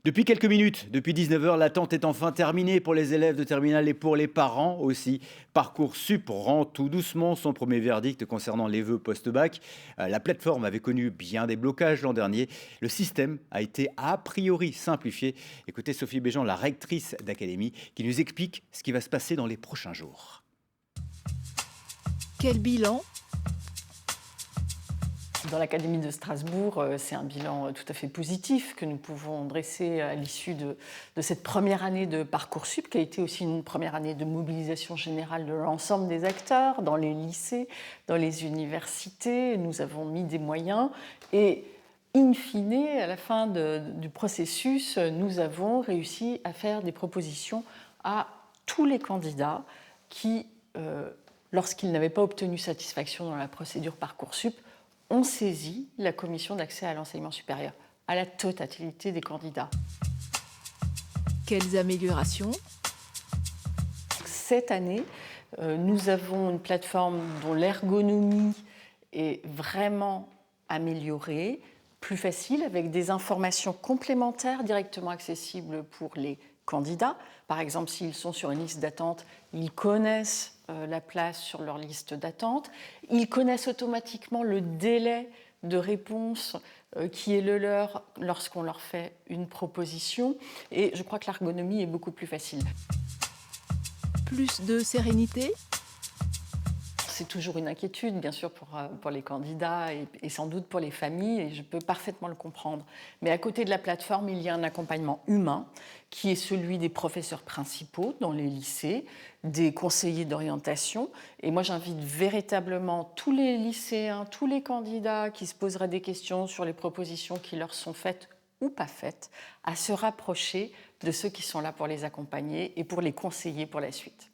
Depuis quelques minutes, depuis 19 h, l'attente est enfin terminée pour les élèves de terminale et pour les parents aussi. Parcoursup rend tout doucement son premier verdict concernant les vœux post-bac. La plateforme avait connu bien des blocages l'an dernier. Le système a été a priori simplifié. Écoutez Sophie Béjean, la rectrice d'académie, qui nous explique ce qui va se passer dans les prochains jours. Quel bilan? Dans l'Académie de Strasbourg, c'est un bilan tout à fait positif que nous pouvons dresser à l'issue de cette première année de Parcoursup, qui a été aussi une première année de mobilisation générale de l'ensemble des acteurs, dans les lycées, dans les universités. Nous avons mis des moyens et, in fine, à la fin du processus, nous avons réussi à faire des propositions à tous les candidats qui, lorsqu'ils n'avaient pas obtenu satisfaction dans la procédure Parcoursup, ont saisi la commission d'accès à l'enseignement supérieur, à la totalité des candidats. Quelles améliorations? Cette année, nous avons une plateforme dont l'ergonomie est vraiment améliorée, plus facile, avec des informations complémentaires directement accessibles pour les candidats. Par exemple, s'ils sont sur une liste d'attente, ils connaissent la place sur leur liste d'attente. Ils connaissent automatiquement le délai de réponse qui est le leur lorsqu'on leur fait une proposition. Et je crois que l'ergonomie est beaucoup plus facile. Plus de sérénité? C'est toujours une inquiétude, bien sûr, pour les candidats et sans doute pour les familles, et je peux parfaitement le comprendre. Mais à côté de la plateforme, il y a un accompagnement humain qui est celui des professeurs principaux dans les lycées, des conseillers d'orientation. Et moi, j'invite véritablement tous les lycéens, tous les candidats qui se poseraient des questions sur les propositions qui leur sont faites ou pas faites, à se rapprocher de ceux qui sont là pour les accompagner et pour les conseiller pour la suite.